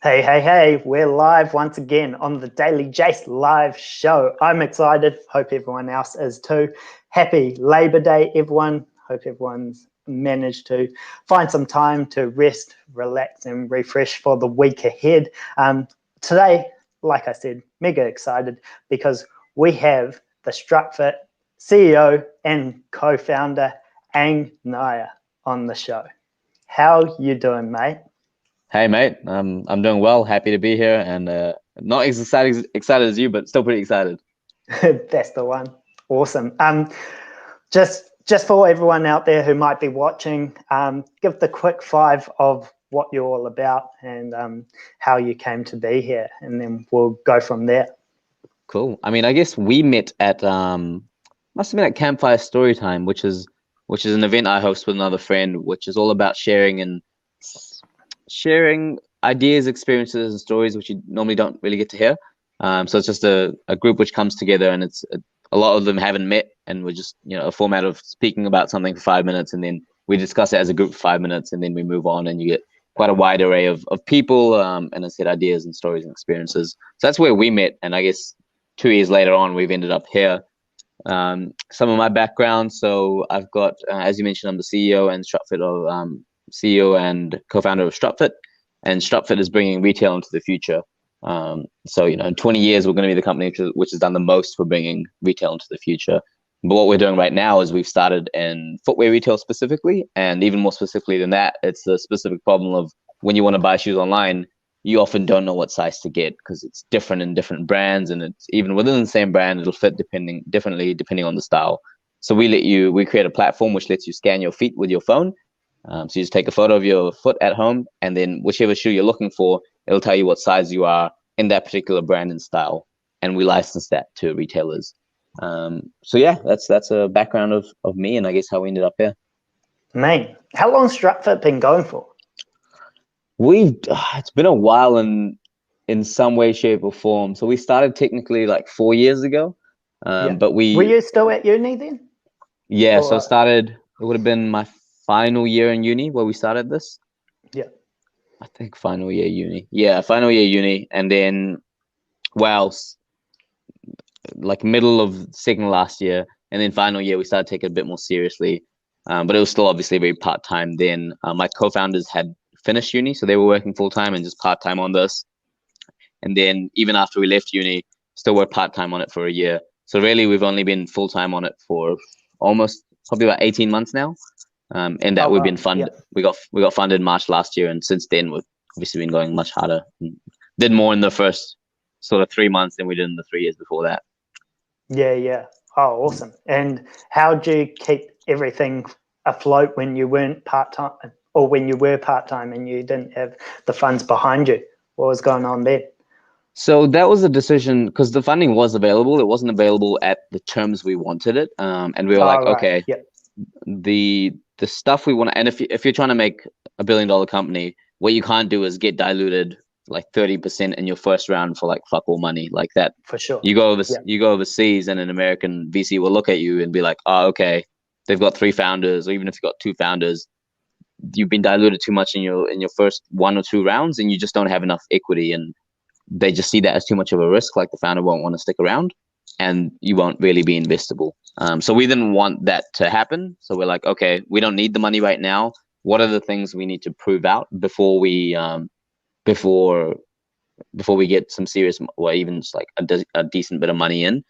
Hey, hey, hey, we're live once again on the Daily Jace live show. I'm excited. Hope everyone else is too. Happy Labor Day, everyone. Hope everyone's managed to find some time to rest, relax, and refresh for the week ahead. Today, like I said, mega excited because we have the Strutfit CEO and co-founder, Nayyar, on the show. How you doing, mate? Hey mate, I'm doing well. Happy to be here, and not as excited as you, but still pretty excited. That's the one. Awesome. Just for everyone out there who might be watching, give the quick five of what you're all about and how you came to be here, and then we'll go from there. Cool. I mean, I guess we met at must have been at Campfire Storytime, which is an event I host with another friend, which is all about sharing ideas, experiences, and stories which you normally don't really get to hear. So it's just a group which comes together, and it's a lot of them haven't met, and we're just a format of speaking about something for 5 minutes, and then we discuss it as a group for 5 minutes, and then we move on, and you get quite a wide array of people, and I said ideas and stories and experiences. So that's where we met, and I guess 2 years later on, we've ended up here. Some of my background, so I've got, as you mentioned, I'm the CEO and Strutfit of CEO and co-founder of Strutfit, and Strutfit is bringing retail into the future. So in 20 years, we're going to be the company which has done the most for bringing retail into the future. But what we're doing right now is we've started in footwear retail specifically, and even more specifically than that, it's the specific problem of when you want to buy shoes online, you often don't know what size to get because it's different in different brands, and it's even within the same brand, it'll fit differently depending on the style. So we create a platform which lets you scan your feet with your phone. So you just take a photo of your foot at home, and then whichever shoe you're looking for, it'll tell you what size you are in that particular brand and style. And we license that to retailers. So yeah, that's a background of me, and I guess how we ended up here. Mate, how long's Strutfit been going for? It's been a while in some way, shape, or form. So we started technically like 4 years ago. Yeah. But Were you still at uni then? yeah, so Or, it would have been my final year in uni where we started this. yeah. I think final year uni. Yeah, final year uni. And then, well, like middle of second last year. And then final year, we started taking it a bit more seriously. But it was still obviously very part-time then. My co-founders had finished uni, so they were working full-time and just part-time on this. And then even after we left uni, still worked part-time on it for a year. So really, we've only been full-time on it for almost probably about 18 months now. And that Oh, we've wow. been funded. Yeah. We got funded in March last year, and since then we've obviously been going much harder. Did more in the first sort of 3 months than we did in the 3 years before that. Yeah, yeah. Oh, awesome. And how do you keep everything afloat when you weren't part-time, or when you were part-time and you didn't have the funds behind you? What was going on there? So that was a decision because the funding was available. It wasn't available at the terms we wanted it. And we were Oh, like, right. okay, Yeah. the stuff we want to, and if you're trying to make $1 billion company, what you can't do is get diluted like 30% in your first round for like fuck all money like that. For sure. Yeah. You go overseas, and an American VC will look at you and be like, oh, okay, they've got 3 founders, or even if you've got 2 founders, you've been diluted too much in your first 1 or 2 rounds, and you just don't have enough equity, and they just see that as too much of a risk. Like the founder won't want to stick around, and you won't really be investable. So we didn't want that to happen. So we're like, okay, we don't need the money right now. What are the things we need to prove out before before we get some serious, or even just like a decent bit of money in?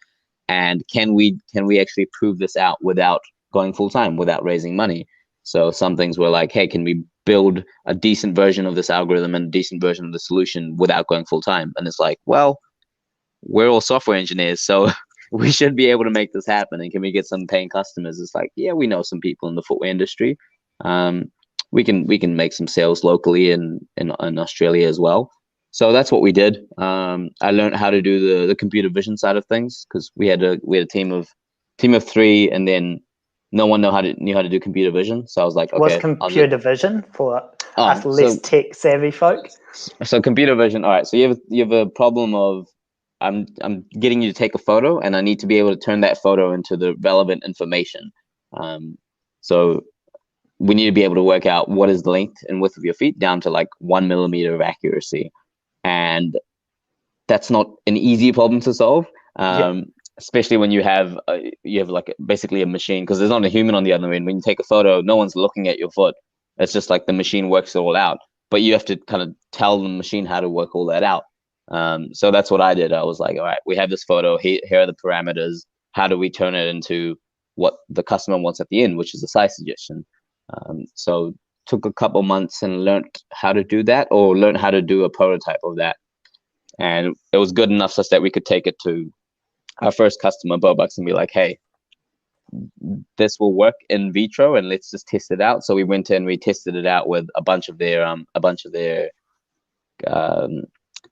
And can we actually prove this out without going full time, without raising money? So some things were like, hey, can we build a decent version of this algorithm and a decent version of the solution without going full time? And it's like, well, we're all software engineers, so we should be able to make this happen. And can we get some paying customers? It's like, yeah, we know some people in the footwear industry. We can make some sales locally in Australia as well. So that's what we did. I learned how to do the computer vision side of things because we had a team of three, and then no one knew how to do computer vision. So I was like, What's okay, computer vision for us less so tech savvy folk? computer vision. All right. So you have a problem of I'm getting you to take a photo, and I need to be able to turn that photo into the relevant information. So we need to be able to work out what is the length and width of your feet down to like 1 millimeter of accuracy. and that's not an easy problem to solve. Yeah. Especially when you have like basically a machine, because there's not a human on the other end. When you take a photo, no one's looking at your foot. It's just like the machine works it all out, but you have to kind of tell the machine how to work all that out. So that's what I did. I was like, all right, we have this photo. Here are the parameters. How do we turn it into what the customer wants at the end, which is a size suggestion? So took a couple months and learned how to do that, or learned how to do a prototype of that. And it was good enough such that we could take it to our first customer, Bobucks, and be like, hey, this will work in vitro, and let's just test it out. So we went in, we tested it out with a bunch of their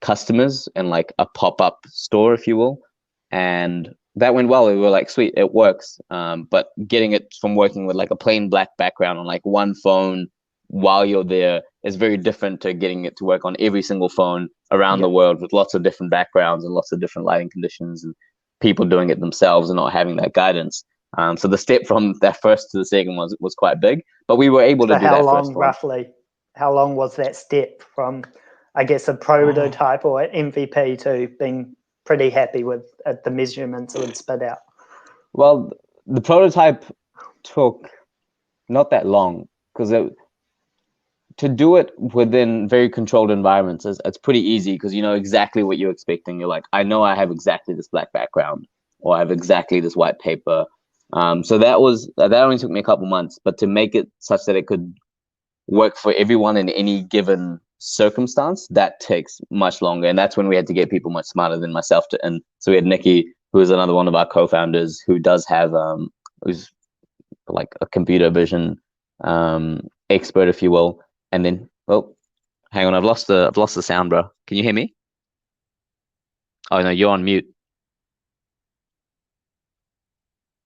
customers and like a pop-up store, if you will, and that went well. We were like, sweet, it works. But getting it from working with like a plain black background on like one phone while you're there is very different to getting it to work on every single phone around the world with lots of different backgrounds and lots of different lighting conditions and people doing it themselves and not having that guidance. So the step from that first to the second was quite big, but we were able to do that first one. Roughly, how long was that step from, I guess, a prototype or an MVP to being pretty happy with the measurements it would spit out? Well, the prototype took not that long, because to do it within very controlled environments, it's pretty easy, because you know exactly what you're expecting. You're like, I know I have exactly this black background, or I have exactly this white paper. So that only took me a couple months, but to make it such that it could work for everyone in any given circumstance, that takes much longer. And that's when we had to get people much smarter than myself and so we had Nikki, who is another one of our co-founders, who does have who's like a computer vision expert, if you will. And then, well, hang on, I've lost the sound, bro. Can you hear me? Oh no, you're on mute.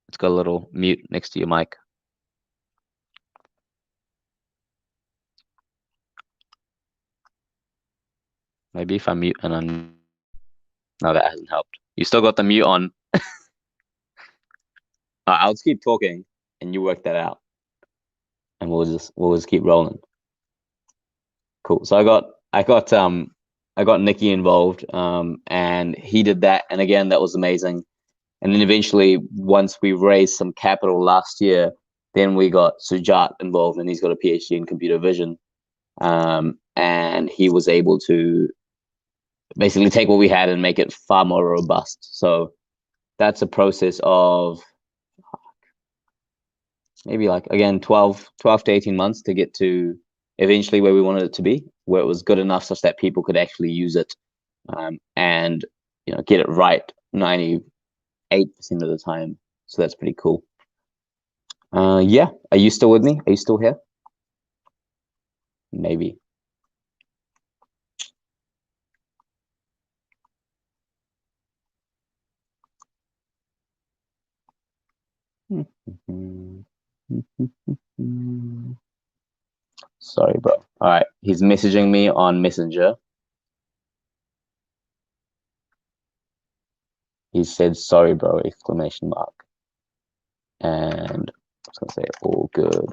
It's got a little mute next to your mic. Maybe if I mute and no, that hasn't helped. You still got the mute on. I'll just keep talking and you work that out, and we'll just keep rolling. Cool. So I got Nikki involved, and he did that, and again that was amazing. And then eventually, once we raised some capital last year, then we got Sujat involved, and he's got a PhD in computer vision, and he was able to basically take what we had and make it far more robust. So that's a process of maybe like, again, 12 to 18 months to get to eventually where we wanted it to be, where it was good enough such that people could actually use it, and get it right 98% of the time. So that's pretty cool. Yeah, are you still with me? Are you still here? Maybe. Sorry, bro. All right, he's messaging me on Messenger. He said, "Sorry, bro!" exclamation mark. And I was gonna say, "All good.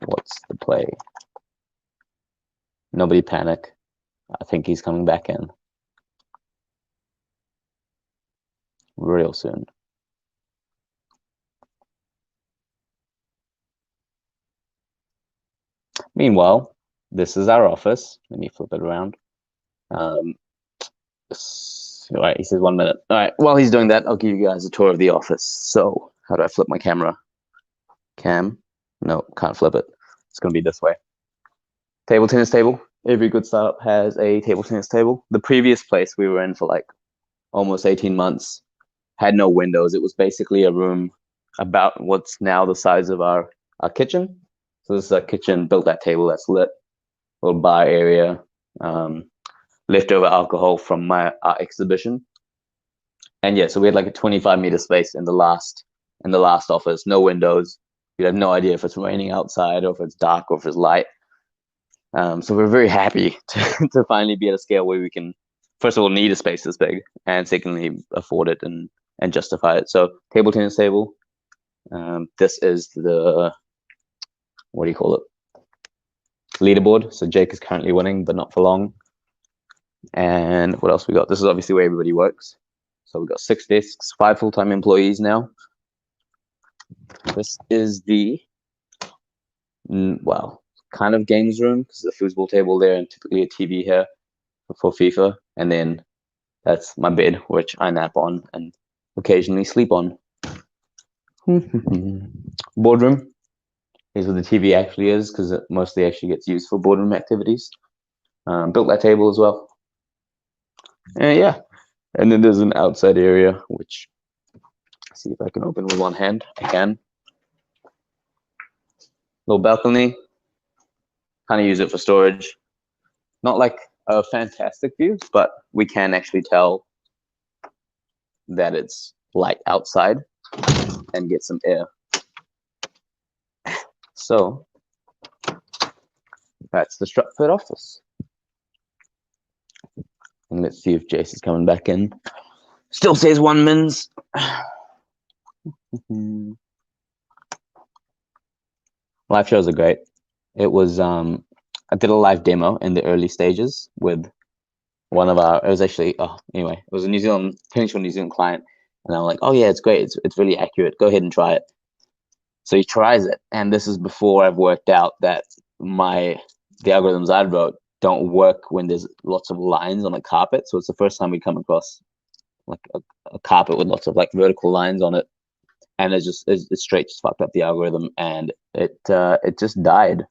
What's the play?" Nobody panic. I think he's coming back in real soon. Meanwhile, this is our office. Let me flip it around. All right, he says 1 minute. All right, while he's doing that, I'll give you guys a tour of the office. So how do I flip my camera? Cam? No, can't flip it. It's going to be this way. Table tennis table. Every good startup has a table tennis table. The previous place we were in for like almost 18 months had no windows. It was basically a room about what's now the size of our kitchen. So this is a kitchen, built that table that's lit, little bar area, leftover alcohol from our exhibition. And yeah, so we had like a 25-meter space in the last office, no windows. You have no idea if it's raining outside or if it's dark or if it's light. So we're very happy to finally be at a scale where we can, first of all, need a space this big, and secondly, afford it and justify it. So table tennis table. This is the, what do you call it? Leaderboard. So Jake is currently winning, but not for long. And what else we got? This is obviously where everybody works. So we got 6 desks, 5 full-time employees now. This is the, well, kind of games room, because there's a foosball table there and typically a TV here for FIFA. And then that's my bed, which I nap on and occasionally sleep on. Boardroom is where the TV actually is, because it mostly actually gets used for boardroom activities. Built that table as well. And yeah, and then there's an outside area, which, see if I can open with one hand. I can. Little balcony. Kind of use it for storage. Not like a fantastic view, but we can actually tell that it's light outside and get some air. So that's the Strutfit office. And let's see if Jace is coming back in. Still says 1 mins. Live shows are great. It was I did a live demo in the early stages with one of our, it was actually, anyway, it was a potential New Zealand client, and I'm like, oh yeah, it's great, it's really accurate, go ahead and try it. So he tries it, and this is before I've worked out that the algorithms I wrote don't work when there's lots of lines on a carpet. So it's the first time we come across like a carpet with lots of like vertical lines on it, and it straight just fucked up the algorithm, and it just died.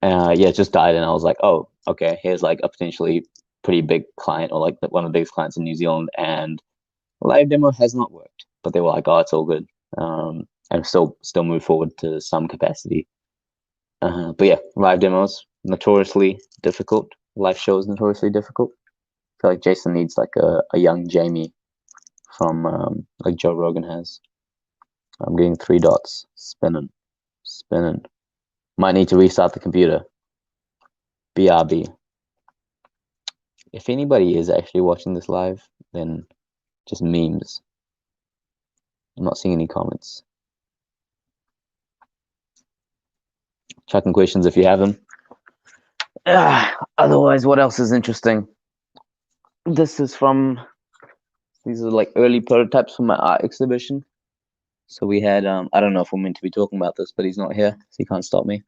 Yeah, it just died, and I was like, oh, okay, here's like a potentially pretty big client, or like one of the biggest clients in New Zealand, and live demo has not worked. But they were like, oh, it's all good, and still move forward to some capacity. But yeah, live demos notoriously difficult. Live shows notoriously difficult. I feel like Jason needs like a young Jamie from like Joe Rogan has. I'm getting 3 dots, spinning. Might need to restart the computer. BRB. If anybody is actually watching this live, then just memes. I'm not seeing any comments. Chucking questions if you have them. Otherwise, what else is interesting? These are like early prototypes from my art exhibition. So we had, I don't know if we're meant to be talking about this, but he's not here, so he can't stop me.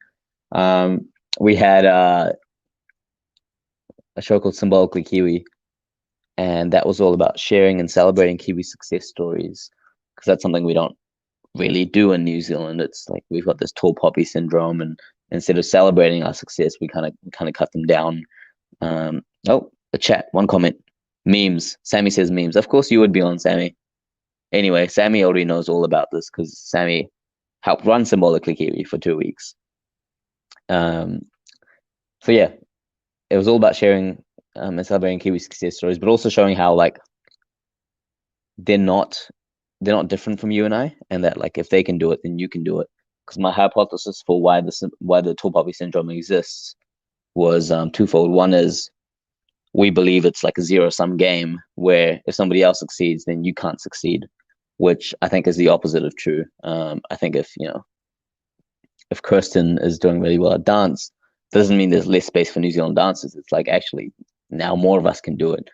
We had a show called Symbolically Kiwi, and that was all about sharing and celebrating Kiwi success stories, because that's something we don't really do in New Zealand. It's like we've got this tall poppy syndrome, and instead of celebrating our success, we kind of cut them down. Oh, the chat, one comment, memes. Sammy says memes. Of course you would be on, Sammy. Anyway, Sammy already knows all about this because Sammy helped run Symbolically Kiwi for 2 weeks. So yeah, it was all about sharing and celebrating Kiwi success stories, but also showing how like they're not different from you and I, and that like if they can do it, then you can do it. Because my hypothesis for why the tall poppy syndrome exists was twofold. One is we believe it's like a zero-sum game where if somebody else succeeds, then you can't succeed, which I think is the opposite of true. I think if Kirsten is doing really well at dance, doesn't mean there's less space for New Zealand dancers. It's like actually now more of us can do it.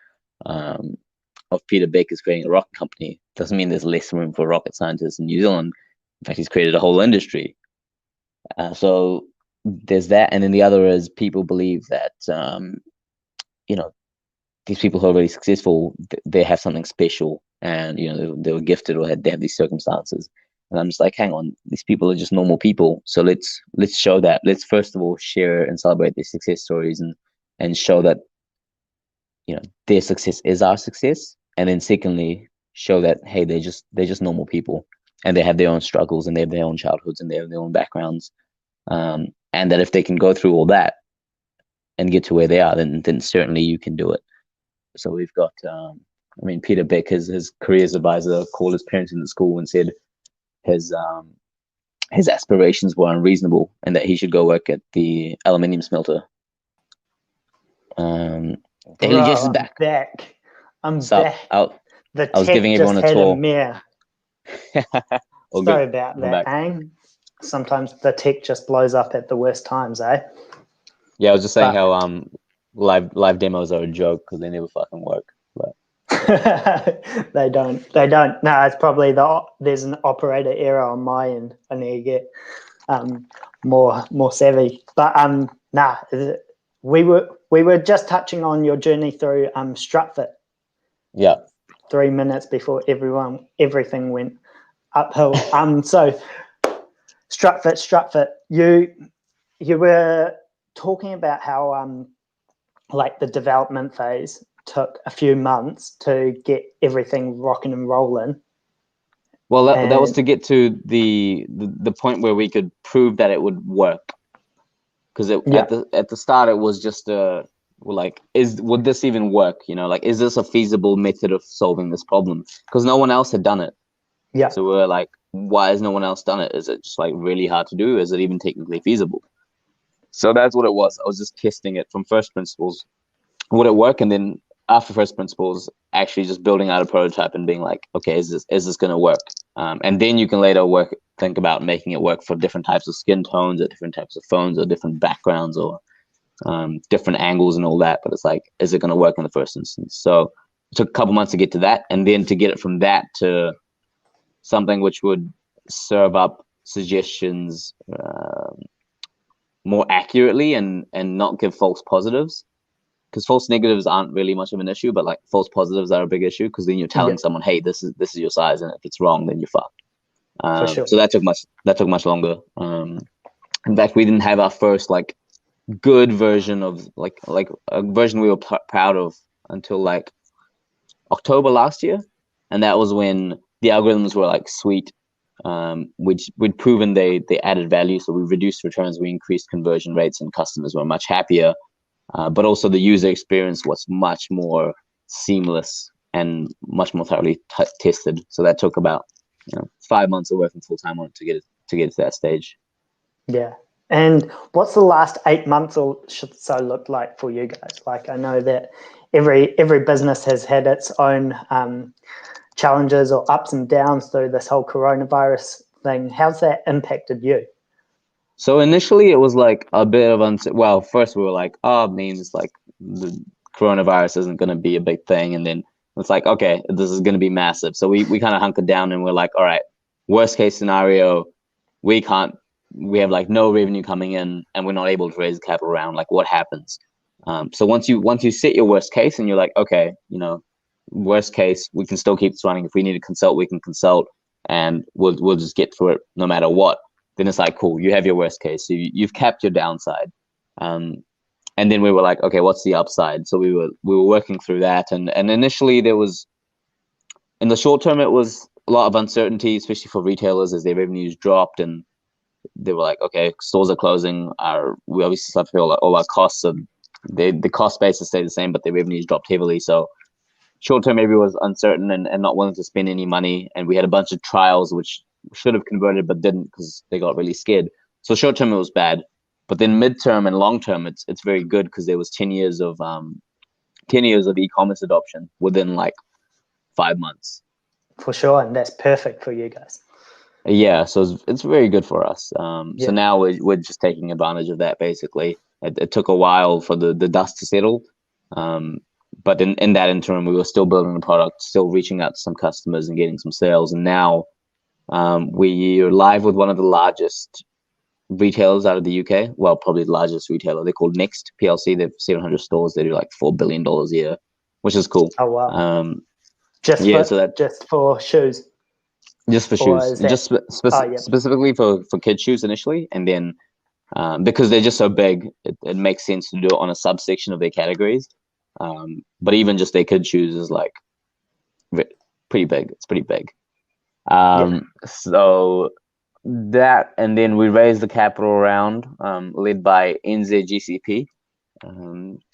Of Peter Beck is creating a rocket company, doesn't mean there's less room for rocket scientists in New Zealand. In fact, he's created a whole industry. So there's that, and then the other is people believe that these people who are really successful, they have something special, and they were gifted or they have these circumstances. And I'm just like, hang on, these people are just normal people. So let's show that. Let's first of all share and celebrate their success stories and show that their success is our success. And then secondly, show that hey, they're just normal people, and they have their own struggles, and they have their own childhoods, and they have their own backgrounds. And that if they can go through all that and get to where they are, then certainly you can do it. So we've got, Peter Beck, his careers advisor, called his parents in the school and said his aspirations were unreasonable and that he should go work at the aluminium smelter. Daily Jess is back. I'm back. I was giving everyone a tour. Sorry about that, Ang. Sometimes the tech just blows up at the worst times, eh? Yeah, I was just saying But how live demos are a joke because they never fucking work. But they don't. They don't. No, it's probably there's an operator error on my end. I need to get more savvy. But nah, we were just touching on your journey through Strutfit yeah. 3 minutes before everything went uphill. So Strutfit. You were talking about how like the development phase took a few months to get everything rocking and rolling. Well, that was And to get to the point where we could prove that it would work. Because yeah, at the start it was just like would this even work? You know, like is this a feasible method of solving this problem? Because no one else had done it. yeah, So we're like, why has no one else done it? Is it just like really hard to do? Is it even technically feasible? So that's what it was. I was just testing it from first principles. Would it work? And then after first principles, actually just building out a prototype and being like, okay, is this going to work? And then you can later think about making it work for different types of skin tones or different types of phones or different backgrounds or different angles and all that. But it's like, is it going to work in the first instance? So it took a couple months to get to that, and then to get it from that to something which would serve up suggestions more accurately and not give false positives, because false negatives aren't really much of an issue, but like false positives are a big issue because then you're telling yeah, someone, hey, this is your size, and if it's wrong, then you're fucked. for sure. So that took much longer. In fact, we didn't have our first like good version of like a version we were proud of until like October last year, and that was when the algorithms were like sweet. We'd proven they added value, so we reduced returns, we increased conversion rates, and customers were much happier. But also the user experience was much more seamless and much more thoroughly tested. So that took about 5 months of working full time on it to get to that stage. Yeah. And what's the last 8 months or so look like for you guys? Like, I know that every business has had its own challenges or ups and downs through this whole coronavirus thing. How's that impacted you? So initially it was like a bit of well, first we were like, oh, it means like the coronavirus isn't going to be a big thing, and then it's like, okay, this is going to be massive. So we kind of hunkered down and we're like, all right, worst case scenario, we have like no revenue coming in and we're not able to raise capital round. Like, what happens? So once you set your worst case and you're like, okay, worst case, we can still keep this running. If we need to consult, we can consult, and we'll just get through it no matter what. Then it's like, cool, you have your worst case, so you've capped your downside. And then we were like, okay, what's the upside? So we were working through that, and initially there was, in the short term, it was a lot of uncertainty, especially for retailers as their revenues dropped, and they were like, okay, stores are closing. We obviously still have to pay all our costs. So the cost base has stayed the same, but the revenues dropped heavily. So short term, everyone was uncertain and not willing to spend any money. And we had a bunch of trials which should have converted but didn't because they got really scared. So short term, it was bad. But then midterm and long term, it's very good because there was 10 years of e-commerce adoption within like 5 months. For sure, and that's perfect for you guys. Yeah, so it's very good for us. Yeah. So now we're just taking advantage of that. Basically, it took a while for the dust to settle, but in that interim, we were still building the product, still reaching out to some customers and getting some sales. And now we're live with one of the largest retailers out of the UK. Well, probably the largest retailer. They're called Next PLC. They have 700 stores. They do like $4 billion a year, which is cool. Oh wow! Yeah, so that just for shoes. just for Or shoes, is that? just Yeah. specifically for kid shoes initially, and then because they're just so big, it makes sense to do it on a subsection of their categories. But even just their kid shoes is like pretty big. It's pretty big. So that, and then we raised the capital round, led by NZGCP,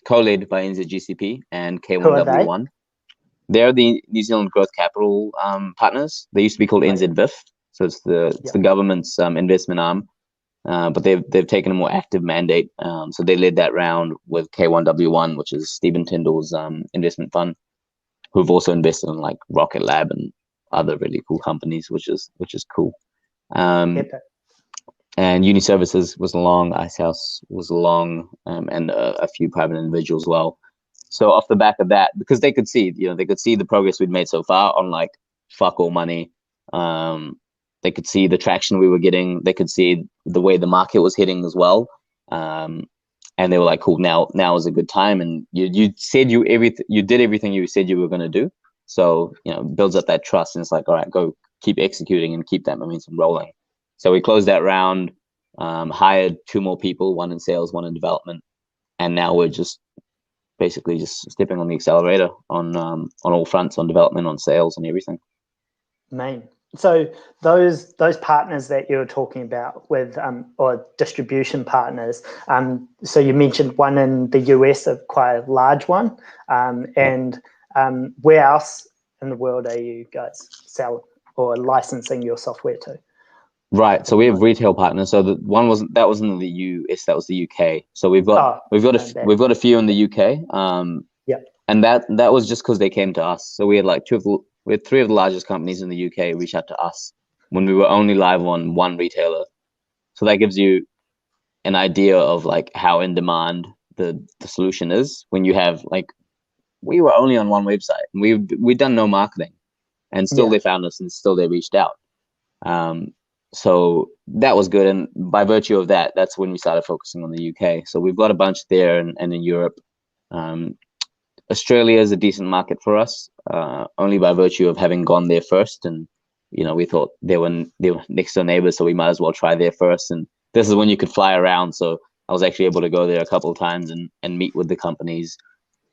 co-led by NZGCP and Who are they? K1W1. They're the New Zealand Growth Capital partners. They used to be called NZVIF, so it's the government's investment arm. But they've taken a more active mandate. So they led that round with K1W1, which is Stephen Tyndall's investment fund, who've also invested in like Rocket Lab and other really cool companies, which is cool. And and uni services was along, Ice House was along, and a few private individuals as well. So off the back of that, because they could see, they could see the progress we'd made so far on like fuck all money. They could see the traction we were getting. They could see the way the market was hitting as well. And they were like, cool, now is a good time. And you said you did everything you said you were going to do. So, builds up that trust, and it's like, all right, go keep executing and keep that momentum rolling. So we closed that round, hired 2 more people, 1 in sales, 1 in development. And now we're just basically just stepping on the accelerator on all fronts, on development, on sales, and everything. Main. So those partners that you were talking about with or distribution partners. So you mentioned one in the US, quite a large one, and where else in the world are you guys selling or licensing your software to? Right. So we have retail partners. So that wasn't in the US, that was the UK. So we've got a few in the UK. And that was just because they came to us. So we had like 3 of the largest companies in the UK reach out to us when we were only live on 1 retailer. So that gives you an idea of like how in demand the solution is when you have like, we were only on 1 website and we'd done no marketing, and still they found us and still they reached out. So that was good. And by virtue of that, that's when we started focusing on the UK. So we've got a bunch there and in Europe. Australia is a decent market for us, only by virtue of having gone there first. And, we thought they were next door neighbors, so we might as well try there first. And this is when you could fly around. So I was actually able to go there a couple of times and meet with the companies.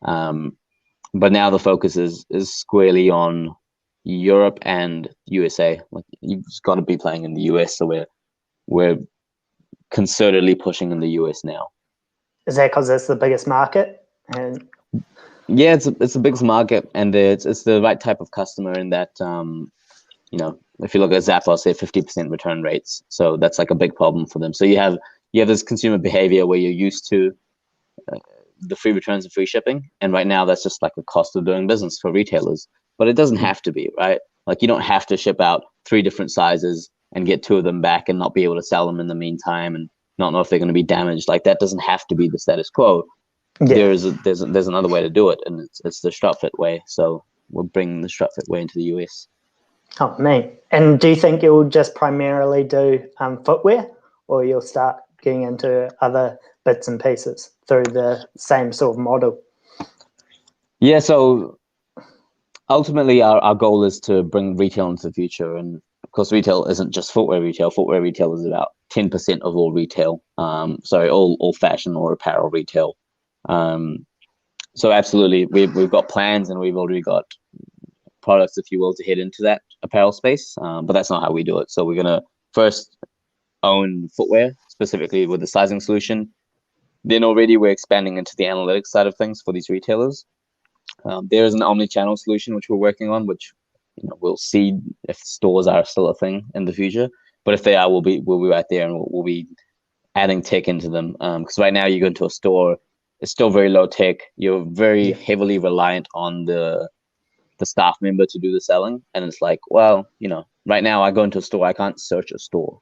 But now the focus is squarely on Europe and USA. Like, you've got to be playing in the US. So we're concertedly pushing in the US now. Is that because it's the biggest market? And yeah, it's the biggest market, and it's the right type of customer in that, if you look at Zappos, they have 50% return rates. So that's like a big problem for them. So you have this consumer behavior where you're used to the free returns and free shipping. And right now that's just like a cost of doing business for retailers, but it doesn't have to be, right? Like, you don't have to ship out 3 different sizes and get 2 of them back and not be able to sell them in the meantime and not know if they're going to be damaged. Like, that doesn't have to be the status quo. There's another way to do it, and it's the Strutfit way. So we're bringing the Strutfit way into the US. Oh, man. And do you think you'll just primarily do footwear, or you'll start getting into other bits and pieces through the same sort of model? Yeah, so ultimately our goal is to bring retail into the future. And of course, retail isn't just footwear retail. Footwear retail is about 10% of all retail. All fashion or apparel retail. So absolutely, we've got plans, and we've already got products, if you will, to head into that apparel space. But that's not how we do it. So we're gonna first own footwear, specifically with the sizing solution. Then already we're expanding into the analytics side of things for these retailers. There is an omni-channel solution which we're working on, which we'll see if stores are still a thing in the future. But if they are, we'll be right there, and we'll be adding tech into them. Because right now you go into a store, it's still very low tech. You're very heavily reliant on the staff member to do the selling. And it's like, well, right now I go into a store, I can't search a store.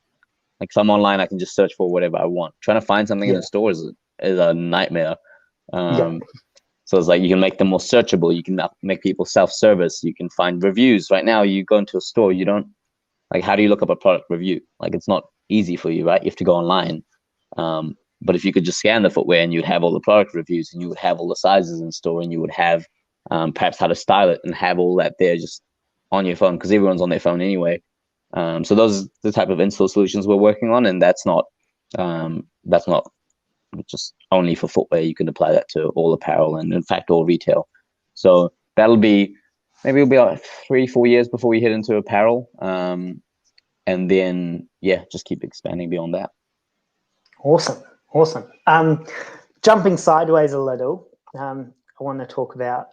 Like, if I'm online, I can just search for whatever I want. Trying to find something in a store is a nightmare. So it's like, you can make them more searchable. You can make people self-service. You can find reviews. Right now, you go into a store, you don't, like, how do you look up a product review? Like, it's not easy for you, right? You have to go online. But if you could just scan the footwear, and you'd have all the product reviews, and you would have all the sizes in store, and you would have perhaps how to style it, and have all that there just on your phone, because everyone's on their phone anyway. So those are the type of install solutions we're working on, and that's not just only for footwear. You can apply that to all apparel, and in fact all retail. So that'll be, maybe it'll be like 3-4 years before we head into apparel, and then just keep expanding beyond that. Awesome. Jumping sideways a little, I want to talk about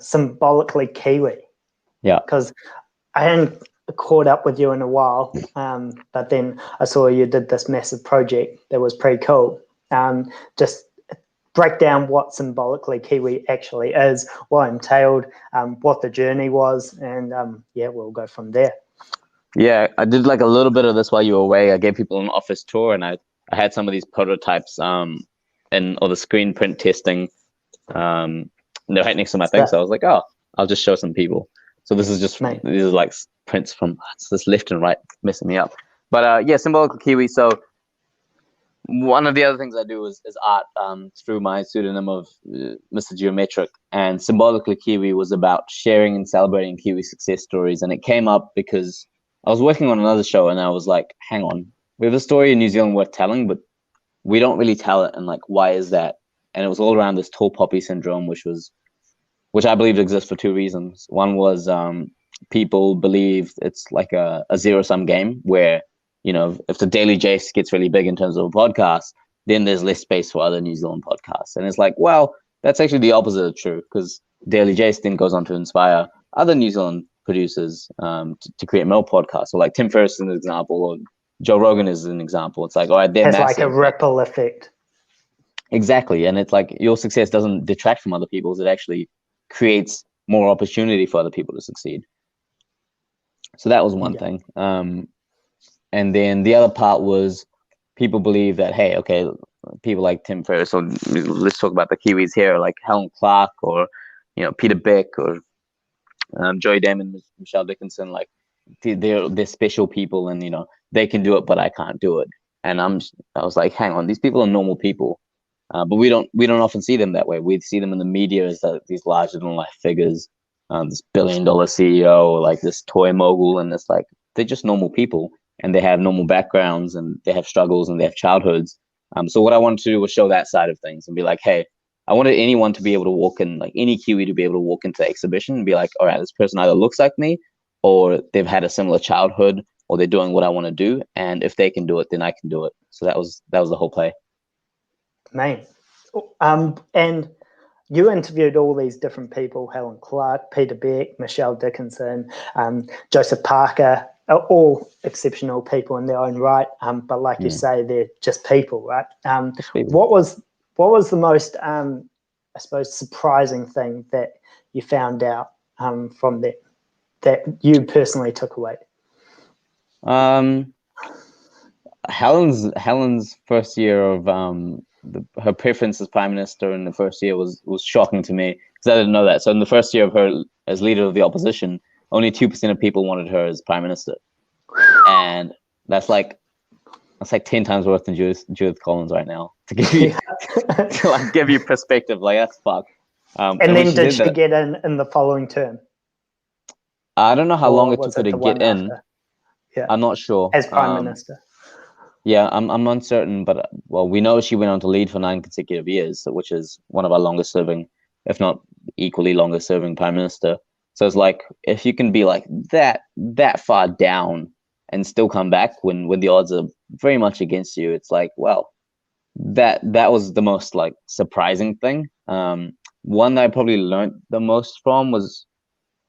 symbolically Kiwi. Yeah. Because I hadn't caught up with you in a while, but then I saw you did this massive project that was pretty cool. Just break down what symbolically Kiwi actually is, what entailed, what the journey was, and we'll go from there. Yeah, I did like a little bit of this while you were away. I gave people an office tour, and I had some of these prototypes and all the screen print testing they're right next to my thing. So, So I was like, oh, I'll just show some people. So this is just mate, these are like prints from it's this left and right messing me up. But yeah, symbolical Kiwi. So one of the other things I do is art through my pseudonym of Mr. Geometric. And Symbolically Kiwi was about sharing and celebrating Kiwi success stories. And it came up because I was working on another show and I was like, hang on, we have a story in New Zealand worth telling, but we don't really tell it. And like, why is that? And it was all around this tall poppy syndrome, which I believe exists for two reasons. One was people believe it's like a zero sum game where, if the Daily Jace gets really big in terms of a podcast, then there's less space for other New Zealand podcasts. And it's like, well, that's actually the opposite of true because Daily Jace then goes on to inspire other New Zealand producers to create more podcasts. So like Tim Ferriss is an example, or Joe Rogan is an example. It's like, all right, they're has massive. like a ripple effect. Exactly. And it's like your success doesn't detract from other people's. It actually creates more opportunity for other people to succeed. So that was one thing. And then the other part was people believe that, hey, okay, people like Tim Ferriss, so let's talk about the Kiwis here, like Helen Clark or, Peter Beck or Joey Damon, Michelle Dickinson, like they're special people and, they can do it, but I can't do it. And I was like, hang on, these people are normal people. But we don't often see them that way. We see them in the media as these larger than life figures, this $1 billion CEO, or like this toy mogul, and it's like they're just normal people, and they have normal backgrounds, and they have struggles, and they have childhoods. So what I wanted to do was show that side of things and be like, hey, I wanted anyone to be able to walk in, like any Kiwi to be able to walk into the exhibition and be like, all right, this person either looks like me, or they've had a similar childhood, or they're doing what I want to do, and if they can do it, then I can do it. So that was the whole play. Man. And you interviewed all these different people: Helen Clark, Peter Beck, Michelle Dickinson, Joseph Parker, all exceptional people in their own right. But like you say, they're just people, right? What was the most, I suppose, surprising thing that you found out from that you personally took away? Helen's first year of her preference as prime minister in the first year was shocking to me because I didn't know that. So in the first year of her as leader of the opposition, only 2% of people wanted her as prime minister, and that's like 10 times worse than Judith Collins right now. To give you give you perspective, like that's fuck. And then did she get in the following term? I don't know how long it took her to get in. Yeah, I'm not sure. As prime minister. Yeah, I'm uncertain, but we know she went on to lead for 9 consecutive years, which is one of our longest serving, if not equally longest serving prime minister. So it's like if you can be like that far down and still come back when the odds are very much against you, it's like, well, that was the most like surprising thing. One that I probably learned the most from was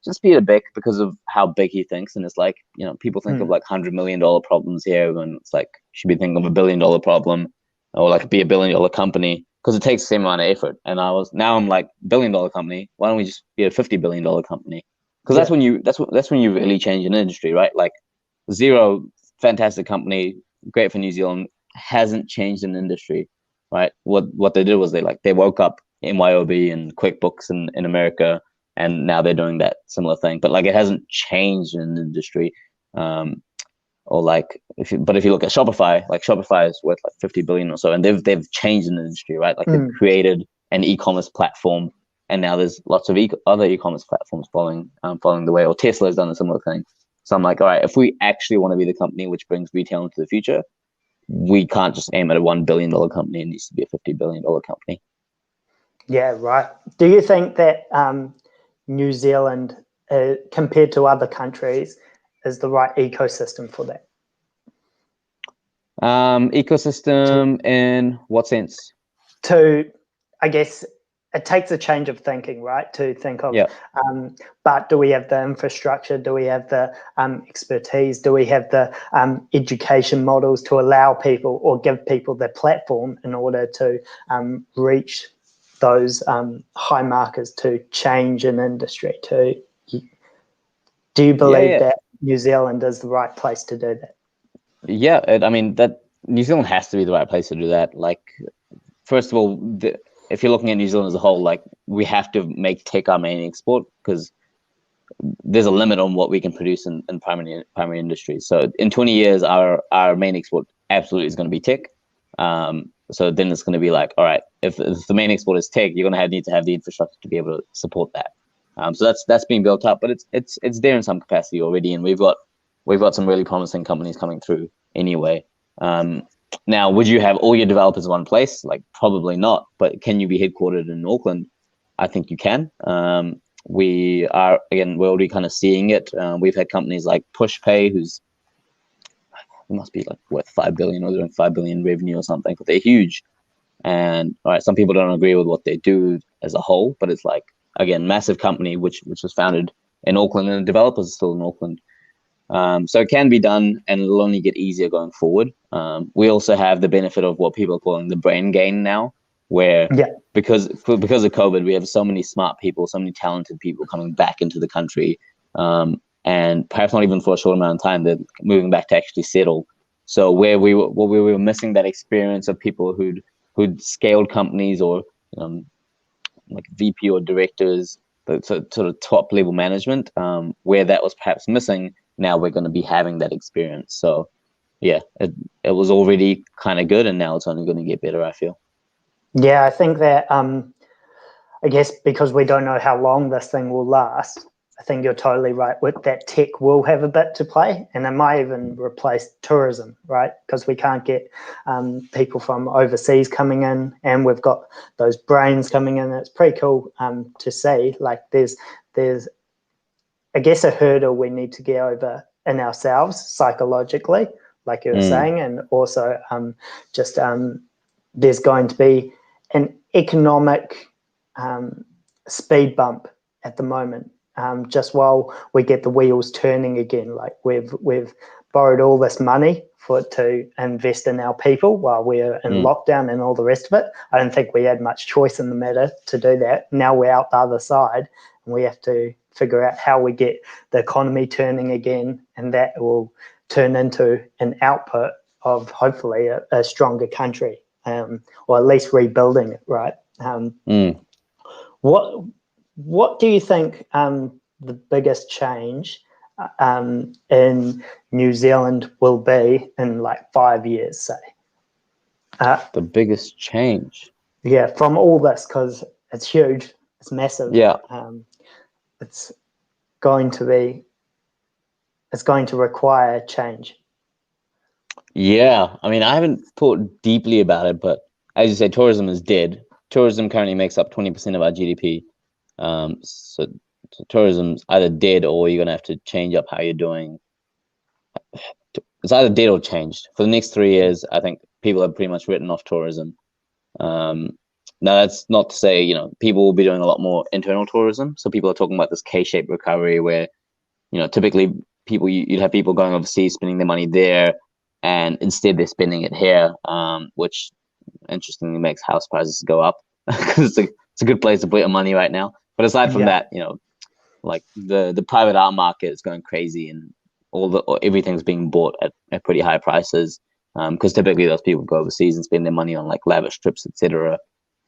just Peter Beck because of how big he thinks. And it's like, people think of like $100 million problems here when it's like, you should be thinking of $1 billion problem or like be $1 billion company because it takes the same amount of effort. And now I'm like $1 billion company. Why don't we just be a $50 billion company? Because that's when you really change an industry, right? Like Zero, fantastic company, great for New Zealand, hasn't changed an industry, right? What they did was they woke up MYOB and QuickBooks in America, and now they're doing that similar thing. But like it hasn't changed an industry. Or like if you look at Shopify, like Shopify is worth like 50 billion or so, and they've changed an industry, right? Like they've created an e-commerce platform, and now there's lots of other e-commerce platforms following the way. Or Tesla has done a similar thing. So I'm like, all right, if we actually want to be the company which brings retail into the future, we can't just aim at a $1 billion company. It needs to be a $50 billion company. Yeah, right. Do you think that New Zealand, compared to other countries, is the right ecosystem for that? Ecosystem in what sense? I guess it takes a change of thinking, right? To think of, but do we have the infrastructure? Do we have the expertise? Do we have the education models to allow people or give people the platform in order to reach those high markers to change an industry? Do you believe that New Zealand is the right place to do that? Yeah, I mean that New Zealand has to be the right place to do that. Like, first of all, if you're looking at New Zealand as a whole, like we have to make tech our main export because there's a limit on what we can produce in primary industry. So in 20 years, our main export absolutely is going to be tech. So then it's going to be like, all right, if the main export is tech, you're going to need to have the infrastructure to be able to support that. So that's being built up, but it's there in some capacity already, and we've got some really promising companies coming through anyway. Now, would you have all your developers in one place? Like, probably not. But can you be headquartered in Auckland? I think you can. We're already kind of seeing it. We've had companies like PushPay, who's it must be like worth 5 billion or doing 5 billion revenue or something, but they're huge. And all right, some people don't agree with what they do as a whole, but it's like, again, massive company which was founded in Auckland, and the developers are still in Auckland. So it can be done, and it'll only get easier going forward. We also have the benefit of what people are calling the brain gain now, where because of COVID, we have so many smart people, so many talented people coming back into the country, and perhaps not even for a short amount of time, they're moving back to actually settle. So what we were missing that experience of people who'd scaled companies or like VP or directors, sort of top level management, where that was perhaps missing. Now we're going to be having that experience. So yeah, it was already kind of good, and now it's only going to get better, I feel. Yeah, I think that I guess because we don't know how long this thing will last, I think you're totally right with that. Tech will have a bit to play, and it might even replace tourism, right? Because we can't get people from overseas coming in, and we've got those brains coming in. It's pretty cool to see. Like there's I guess a hurdle we need to get over in ourselves psychologically, like you were saying, and also there's going to be an economic speed bump at the moment, just while we get the wheels turning again. Like we've borrowed all this money to invest in our people while we're in lockdown and all the rest of it. I don't think we had much choice in the matter to do that. Now we're out the other side, and we have to figure out how we get the economy turning again, and that will turn into an output of hopefully a stronger country, or at least rebuilding it, right? What do you think the biggest change in New Zealand will be in like 5 years, say? The biggest change? Yeah, from all this, because it's huge, it's massive. Yeah. It's going to require change. Yeah, I mean, I haven't thought deeply about it, but as you say, tourism is dead. Tourism currently makes up 20% of our GDP. So tourism's either dead, or you're gonna have to change up how you're doing. It's either dead or changed. For the next 3 years, I think people have pretty much written off tourism. Now, that's not to say, people will be doing a lot more internal tourism. So people are talking about this K-shaped recovery where, typically you'd have people going overseas, spending their money there, and instead they're spending it here, which interestingly makes house prices go up because it's a good place to put your money right now. But aside from that, like the private art market is going crazy, and everything's being bought at pretty high prices, because typically those people go overseas and spend their money on like lavish trips, etc.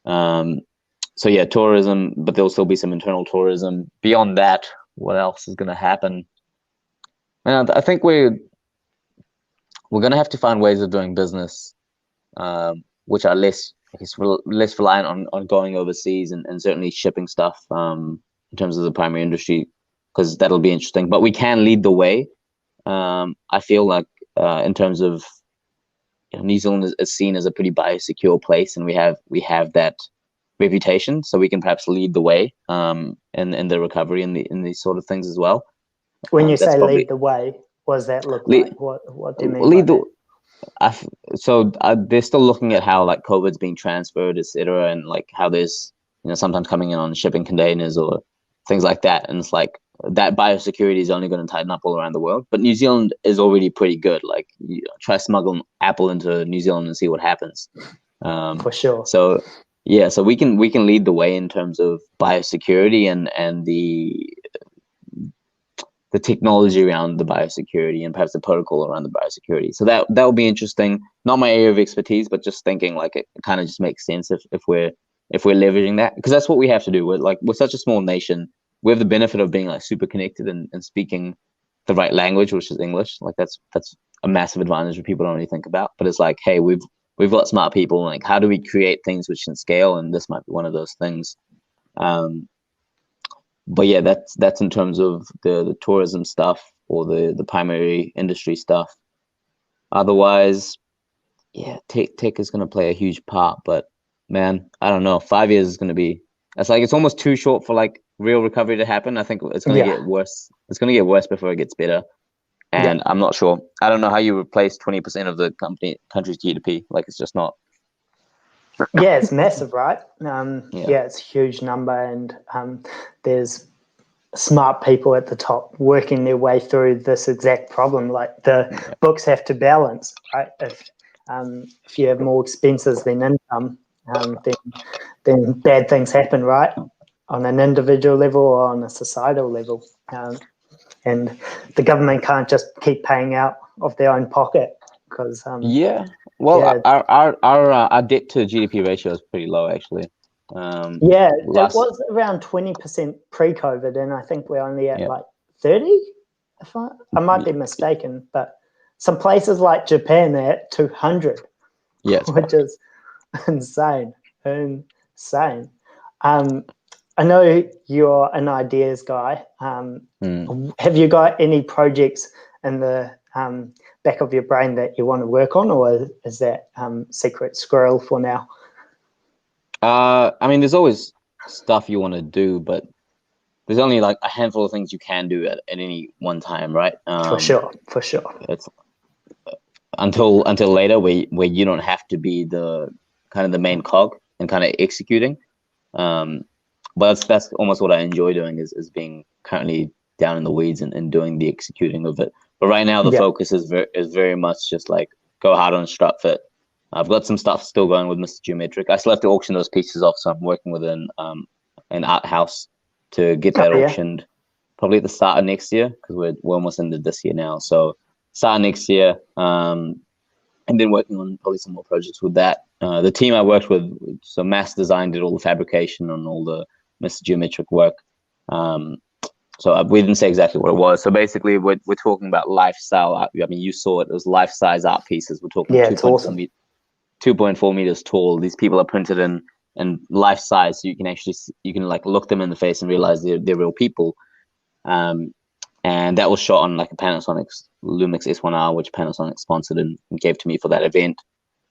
So yeah, tourism, but there'll still be some internal tourism. Beyond that, what else is going to happen? And I think we're going to have to find ways of doing business, which are less reliant on going overseas and certainly shipping stuff, in terms of the primary industry, because that'll be interesting. But we can lead the way. I feel like in terms of New Zealand is seen as a pretty biosecure place, and we have that reputation, so we can perhaps lead the way in the recovery in these sort of things as well. When you say lead the way, what does that look like? What do you mean by that? They're still looking at how like COVID's being transferred, etc., and like how there's sometimes coming in on shipping containers or things like that, and it's like that biosecurity is only going to tighten up all around the world. But New Zealand is already pretty good. Like, try smuggling Apple into New Zealand and see what happens. For sure. So yeah, so we can lead the way in terms of biosecurity and the technology around the biosecurity and perhaps the protocol around the biosecurity. So that will be interesting. Not my area of expertise, but just thinking like it kind of just makes sense if we're leveraging that, because that's what we have to do. We're such a small nation. We have the benefit of being like super connected and speaking the right language, which is English. Like that's a massive advantage that people don't really think about. But it's like, hey, we've got smart people. Like, how do we create things which can scale? And this might be one of those things. But yeah, that's in terms of the tourism stuff or the primary industry stuff. Otherwise, yeah, tech is going to play a huge part. But man, I don't know. 5 years is going to be. It's almost too short for like real recovery to happen. I think it's going to get worse. It's going to get worse before it gets better. And I'm not sure. I don't know how you replace 20% of the country's GDP. Like, it's just not. Yeah, it's massive, right? It's a huge number, and there's smart people at the top working their way through this exact problem. Like, the books have to balance, right? If you have more expenses than income, then bad things happen, right? On an individual level or on a societal level. And the government can't just keep paying out of their own pocket because our debt to GDP ratio is pretty low, actually. It was around 20% pre-COVID, and I think we're only at like 30. I might be mistaken, but some places like Japan are at 200, which is insane. I know you're an ideas guy. Have you got any projects in the back of your brain that you want to work on, or is that secret squirrel for now? I mean, there's always stuff you want to do, but there's only like a handful of things you can do at any one time, right? For sure. It's until later, where you don't have to be the kind of the main cog and kind of executing. But that's almost what I enjoy doing is being currently down in the weeds and doing the executing of it. But right now the focus is very much just like go hard on Strutfit. I've got some stuff still going with Mr. Geometric. I still have to auction those pieces off, so I'm working with an art house to get that auctioned probably at the start of next year, because we're almost into this year now. So start of next year, and then working on probably some more projects with that. The team I worked with, so Mass Design did all the fabrication on all the Mr. Geometric work. So we didn't say exactly what it was. So basically, we're talking about lifestyle art. I mean, you saw it. It was life-size art pieces. We're talking 2.4 meters tall. These people are printed in life size, so you can like look them in the face and realize they're real people. And that was shot on like a Panasonic Lumix S1R, which Panasonic sponsored and gave to me for that event.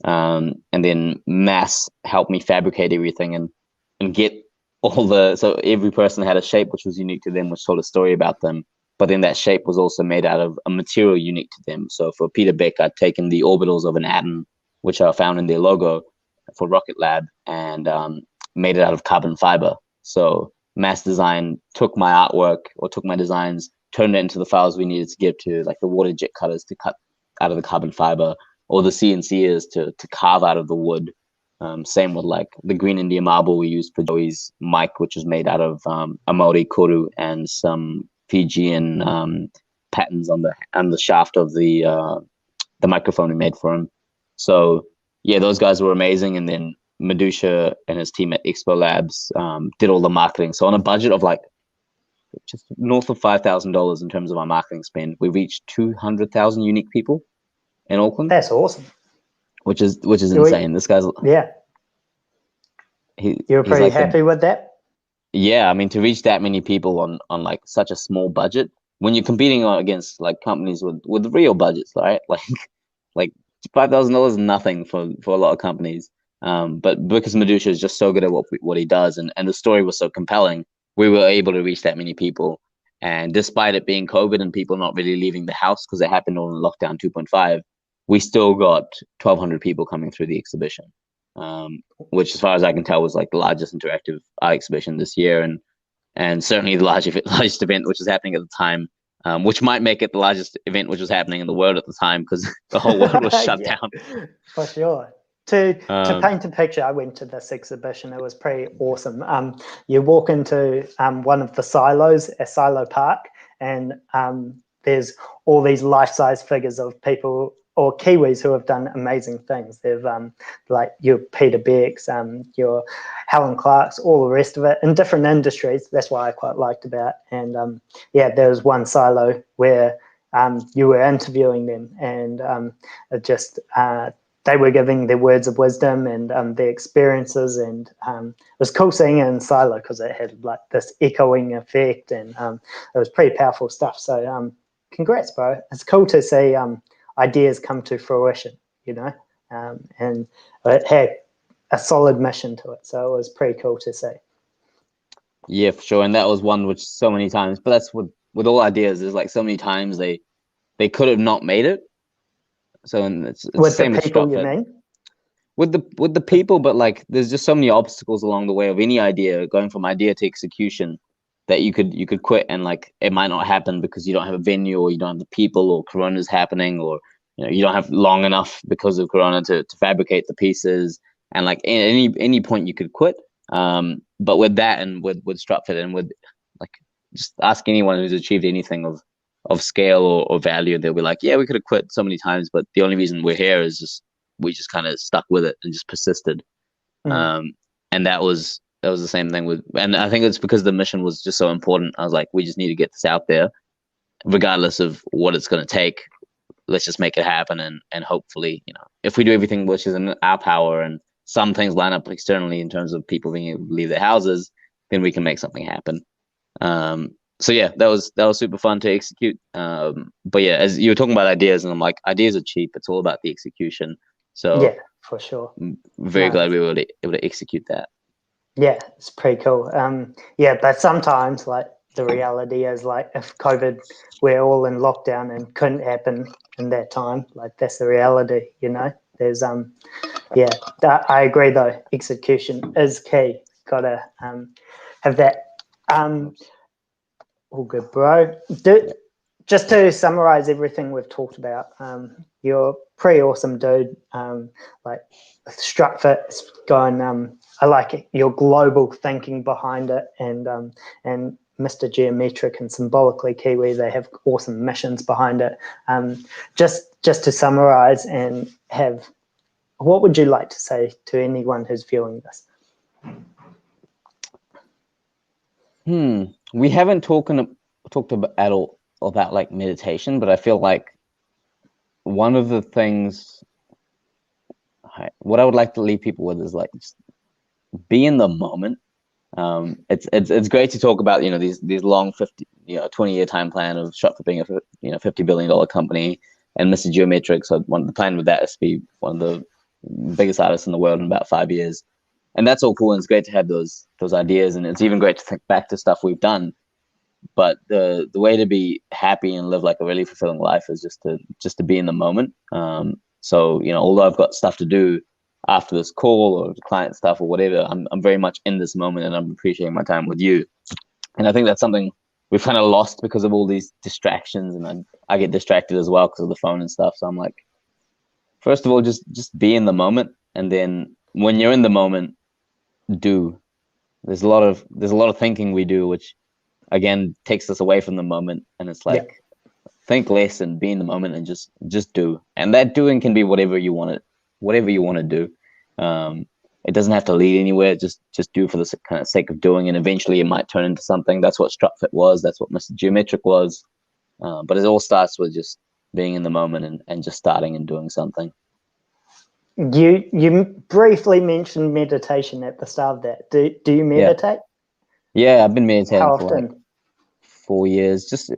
And then Mass helped me fabricate everything and get so every person had a shape which was unique to them, which told a story about them. But then that shape was also made out of a material unique to them. So for Peter Beck, I'd taken the orbitals of an atom, which are found in their logo for Rocket Lab, and made it out of carbon fiber. So Mass Design took my artwork or took my designs, turned it into the files we needed to give to like the water jet cutters to cut out of the carbon fiber, or the CNCers to carve out of the wood. Same with like the green India marble we used for Joey's mic, which was made out of a Maori kuru and some Fijian patterns on the shaft of the microphone we made for him. So yeah, those guys were amazing. And then Medusha and his team at Expo Labs did all the marketing. So on a budget of like just north of $5,000 in terms of our marketing spend, we reached 200,000 unique people in Auckland. That's awesome. Which is insane. This guy's You're pretty like happy with that? Yeah, I mean, to reach that many people on like such a small budget, when you're competing against like companies with real budgets, right? Like $5,000 is nothing for a lot of companies. But because Medusha is just so good at what he does, and the story was so compelling, we were able to reach that many people. And despite it being COVID and people not really leaving the house because it happened on lockdown 2.5, we still got 1,200 people coming through the exhibition, which, as far as I can tell, was like the largest interactive art exhibition this year, and certainly the largest event which was happening at the time, which might make it the largest event which was happening in the world at the time, because the whole world was shut down. For sure. To paint a picture, I went to this exhibition. It was pretty awesome. You walk into one of the silos at Silo Park, and there's all these life-size figures of people or Kiwis who have done amazing things. They've like your Peter Becks, your Helen Clarks, all the rest of it in different industries. That's what I quite liked about. And there was one silo where you were interviewing them, and it just they were giving their words of wisdom and their experiences, and it was cool seeing it in silo because it had like this echoing effect, and it was pretty powerful stuff. So congrats, bro. It's cool to see ideas come to fruition, and it had a solid mission to it. So it was pretty cool to see. Yeah, for sure. And that was one which so many times, but that's with all ideas, there's like so many times they could have not made it. So it's With same the with people, you Strutfit. mean? With the people, but like there's just so many obstacles along the way of any idea, going from idea to execution, that you could quit and like it might not happen because you don't have a venue, or you don't have the people, or Corona's happening, or you don't have long enough because of Corona to fabricate the pieces, and like at any point you could quit. But with that, and with Strutfit, and with like just ask anyone who's achieved anything of scale or value, they'll be like, yeah, we could have quit so many times, but the only reason we're here is just we just kind of stuck with it and just persisted. And that was the same thing with, and I think it's because the mission was just so important. I was like, we just need to get this out there, regardless of what it's going to take. Let's just make it happen, and hopefully, if we do everything which is in our power, and some things line up externally in terms of people being able to leave their houses, then we can make something happen. So yeah, that was super fun to execute. But yeah, as you were talking about ideas, and I'm like, ideas are cheap. It's all about the execution. So yeah, for sure. Very glad we were able to execute that. Yeah, it's pretty cool. But sometimes like the reality is like if COVID, we're all in lockdown and couldn't happen in that time. Like that's the reality, There's I agree though. Execution is key. Gotta have that. All good, bro. Just to summarize everything we've talked about, you're a pretty awesome dude. Like Strutfit's going. I like it, your global thinking behind it, and Mr. Geometric and Symbolically Kiwi, they have awesome missions behind it. Just to summarize and have, what would you like to say to anyone who's viewing this? We haven't talked about at all about like meditation, but I feel like one of the things, what I would like to leave people with is like just be in the moment. It's great to talk about these long 20-year time plan of Strutfit being a $50 billion company, and Mr. Geometric. So the plan with that is to be one of the biggest artists in the world in about 5 years. And that's all cool, and it's great to have those ideas, and it's even great to think back to stuff we've done. But the way to be happy and live like a really fulfilling life is just to be in the moment. So although I've got stuff to do after this call or client stuff or whatever, I'm very much in this moment, and I'm appreciating my time with you. And I think that's something we've kind of lost because of all these distractions, and I get distracted as well because of the phone and stuff. So I'm like, first of all, just be in the moment, and then when you're in the moment, do. There's a lot of thinking we do, which again takes us away from the moment, and it's like think less and be in the moment and just do. And that doing can be whatever you want to do. It doesn't have to lead anywhere. Just do for the kind of sake of doing, and eventually it might turn into something. That's what Strutfit was. That's what Mr. Geometric was. But it all starts with just being in the moment and just starting and doing something. You briefly mentioned meditation at the start of that. Do you meditate? Yeah, I've been meditating How for often? like 4 years, just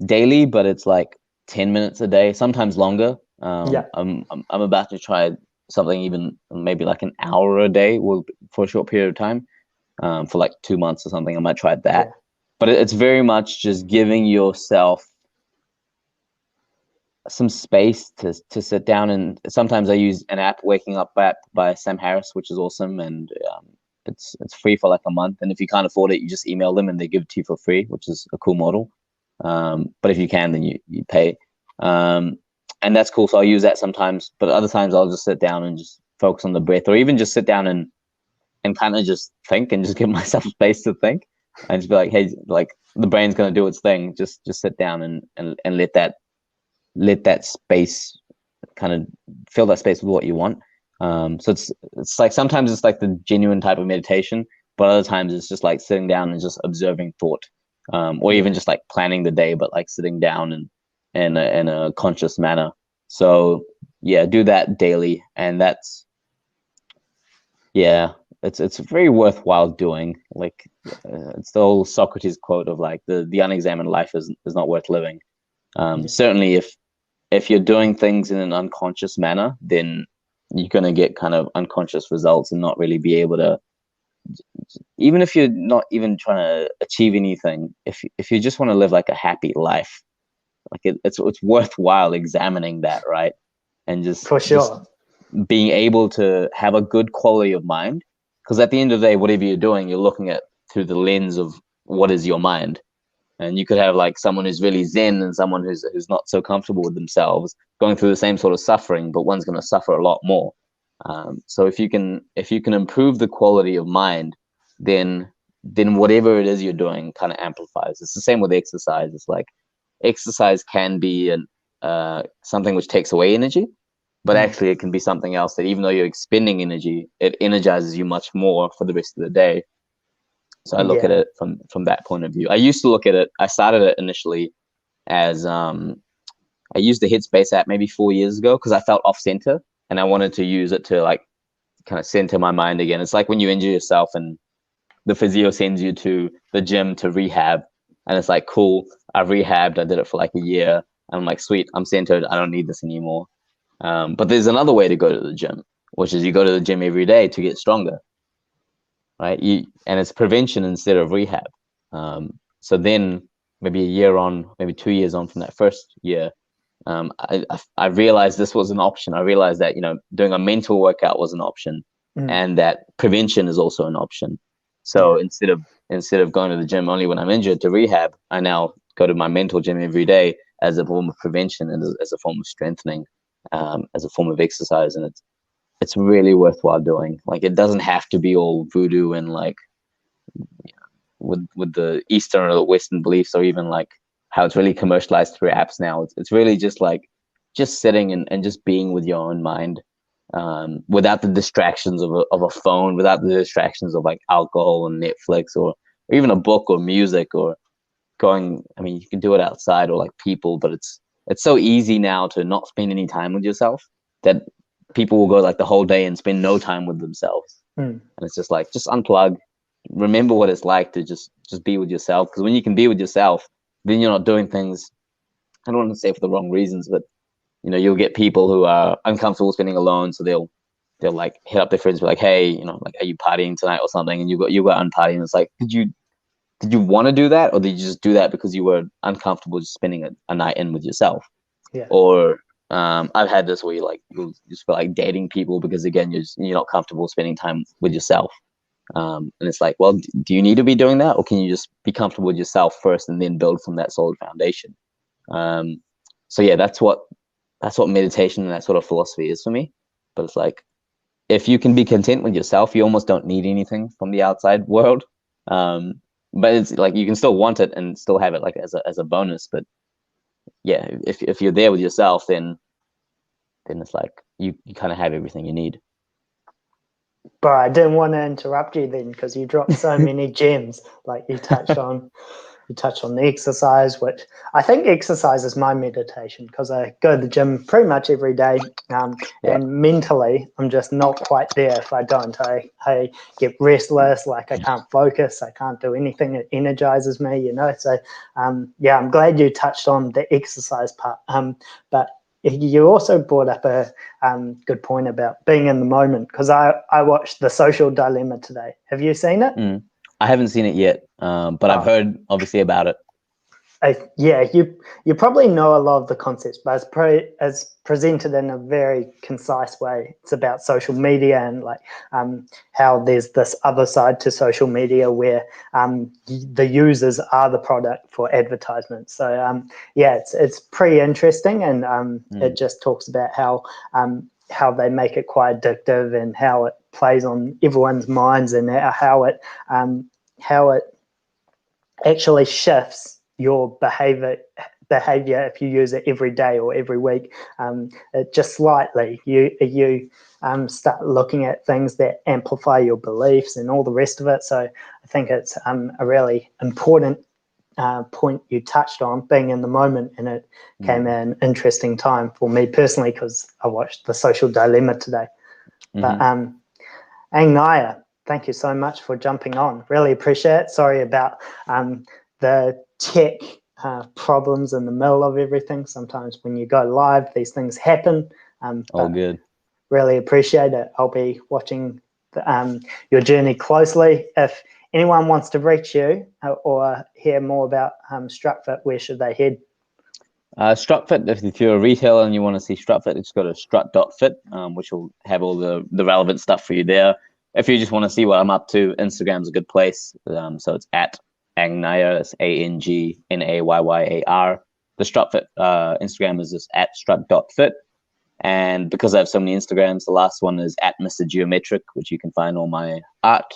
daily, but it's like 10 minutes a day, sometimes longer. I'm about to try something even maybe like an hour a day for a short period of time, for like 2 months or something. I might try that. Yeah. But it's very much just giving yourself some space to sit down. And sometimes I use an app, Waking Up app by Sam Harris, which is awesome, and it's free for like a month. And if you can't afford it, you just email them and they give it to you for free, which is a cool model. But if you can, then you pay, and that's cool. So I'll use that sometimes, but other times I'll just sit down and just focus on the breath, or even just sit down and kind of just think and just give myself space to think. and just be like, hey, like the brain's gonna do its thing. Just sit down and let that space kind of fill that space with what you want. So it's like sometimes it's like the genuine type of meditation, but other times it's just like sitting down and just observing thought, or even just like planning the day, but like sitting down and in a conscious manner. So yeah, do that daily, and that's it's very worthwhile doing. Like it's the old Socrates quote of like the unexamined life is not worth living. Certainly, if you're doing things in an unconscious manner, then you're going to get kind of unconscious results and not really be able to, even if you're not even trying to achieve anything, if you just want to live like a happy life, like it's worthwhile examining that, right? And For sure. being able to have a good quality of mind, because at the end of the day, whatever you're doing, you're looking at through the lens of what is your mind. And you could have like someone who's really zen and someone who's not so comfortable with themselves going through the same sort of suffering, but one's going to suffer a lot more. So if you can improve the quality of mind, then whatever it is you're doing kind of amplifies. It's the same with exercise. It's like exercise can be something which takes away energy, but actually it can be something else that even though you're expending energy, it energizes you much more for the rest of the day. So I look at it from that point of view. I used to look at it. I started it initially as I used the Headspace app maybe 4 years ago because I felt off center and I wanted to use it to like kind of center my mind again. It's like when you injure yourself and the physio sends you to the gym to rehab, and it's like, cool, I've rehabbed. I did it for like a year. I'm like, sweet, I'm centered. I don't need this anymore. But there's another way to go to the gym, which is you go to the gym every day to get stronger. Right, and it's prevention instead of rehab. So then maybe a year on, maybe 2 years on from that first year, I realized this was an option. I realized that doing a mental workout was an option, and that prevention is also an option. So instead of going to the gym only when I'm injured to rehab, I now go to my mental gym every day as a form of prevention and as a form of strengthening, as a form of exercise, and it's really worthwhile doing. Like it doesn't have to be all voodoo and like with the Eastern or the Western beliefs, or even like how it's really commercialized through apps now. It's really just like just sitting and just being with your own mind, without the distractions of a phone, without the distractions of like alcohol and Netflix or even a book or music or going. I mean, you can do it outside or like people, but it's so easy now to not spend any time with yourself that people will go like the whole day and spend no time with themselves. And it's just like, just unplug, remember what it's like to just be with yourself. Because when you can be with yourself, then you're not doing things, I don't want to say for the wrong reasons, but you'll get people who are uncomfortable spending alone, so they'll like hit up their friends, be like, hey, like, are you partying tonight or something? And you go unpartying. It's like, did you want to do that, or did you just do that because you were uncomfortable just spending a night in with yourself? Or I've had this where you'll just feel like dating people because again you're not comfortable spending time with yourself, and it's like, well, do you need to be doing that, or can you just be comfortable with yourself first and then build from that solid foundation? So yeah, that's what meditation and that sort of philosophy is for me. But it's like, if you can be content with yourself, you almost don't need anything from the outside world. But it's like you can still want it and still have it like as a bonus. But yeah, if you're there with yourself, then it's like you kind of have everything you need. But I didn't want to interrupt you then because you dropped so many gems. Like you touched on the exercise, which I think exercise is my meditation because I go to the gym pretty much every day, and mentally I'm just not quite there if I don't. I get restless, like I can't focus, I can't do anything that energizes me, So I'm glad you touched on the exercise part. But you also brought up a good point about being in the moment, because I watched The Social Dilemma today. Have you seen it? I haven't seen it yet, but I've heard obviously about it. You probably know a lot of the concepts, but it's presented in a very concise way. It's about social media and like how there's this other side to social media where the users are the product for advertisement. So it's pretty interesting, and it just talks about how they make it quite addictive and how it plays on everyone's minds, and how it actually shifts your behavior if you use it every day or every week, just slightly. You start looking at things that amplify your beliefs and all the rest of it. So I think it's a really important point you touched on, being in the moment, and it came at an interesting time for me personally because I watched The Social Dilemma today. But Nayyar, thank you so much for jumping on. Really appreciate it. Sorry about the tech problems in the middle of everything. Sometimes when you go live, these things happen. All good. Really appreciate it. I'll be watching your journey closely. If anyone wants to reach you or hear more about Strutfit, where should they head? Strutfit, if you're a retailer and you want to see Strutfit, just go to strut.fit, which will have all the relevant stuff for you there. If you just want to see what I'm up to, Instagram's a good place. So it's at Nayyar, that's ANGNAYYAR. The Strutfit Instagram is just at strut.fit. And because I have so many Instagrams, the last one is at Mr. Geometric, which you can find all my art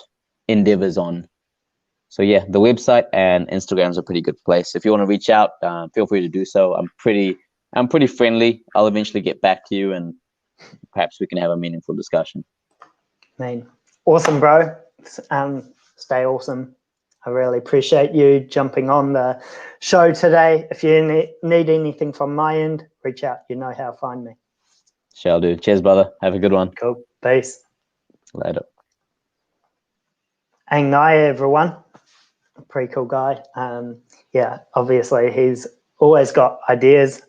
endeavors on. So yeah, the website and Instagram's a pretty good place. If you want to reach out, feel free to do so. I'm pretty friendly. I'll eventually get back to you, and perhaps we can have a meaningful discussion. Awesome, bro. Stay awesome. I really appreciate you jumping on the show today. If you need anything from my end, reach out. You know how to find me. Shall do. Cheers, brother. Have a good one. Cool. Peace. Later. Nayyar, everyone. Pretty cool guy. Yeah, obviously he's always got ideas.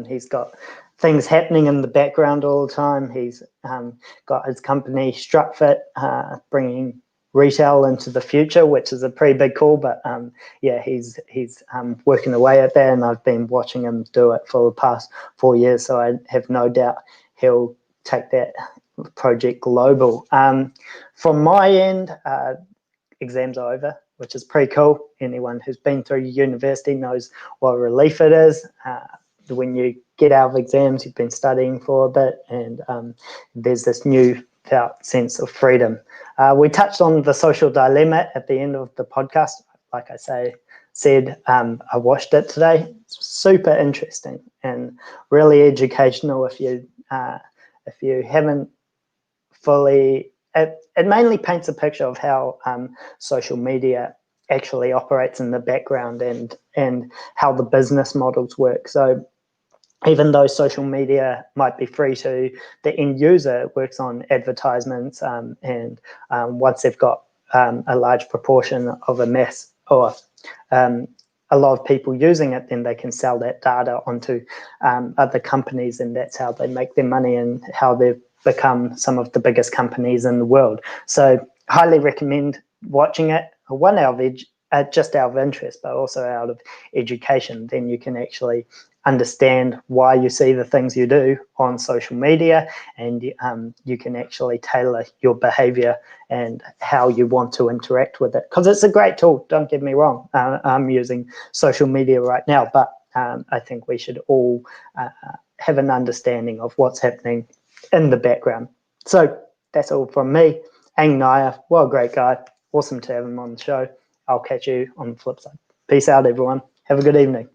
He's got things happening in the background all the time. He's got his company Strutfit, bringing retail into the future, which is a pretty big call. But yeah, he's working away at that, and I've been watching him do it for the past 4 years. So I have no doubt he'll take that project global. From my end, exams are over, which is pretty cool. Anyone who's been through university knows what a relief it is. When you get out of exams, you've been studying for a bit, and there's this new felt sense of freedom. We touched on The Social Dilemma at the end of the podcast. Like I said, I watched it today. It's super interesting and really educational if you haven't fully. It mainly paints a picture of how social media actually operates in the background and how the business models work. So even though social media might be free to the end user, it works on advertisements, and once they've got a large proportion of a mass or a lot of people using it, then they can sell that data onto other companies, and that's how they make their money and how they've become some of the biggest companies in the world. So highly recommend watching it. One, just out of interest, but also out of education. Then you can actually understand why you see the things you do on social media, and you can actually tailor your behavior and how you want to interact with it, because it's a great tool. Don't get me wrong. I'm using social media right now, but I think we should all have an understanding of what's happening in the background. So that's all from me. Nayyar, well, great guy. Awesome to have him on the show. I'll catch you on the flip side. Peace out, everyone. Have a good evening.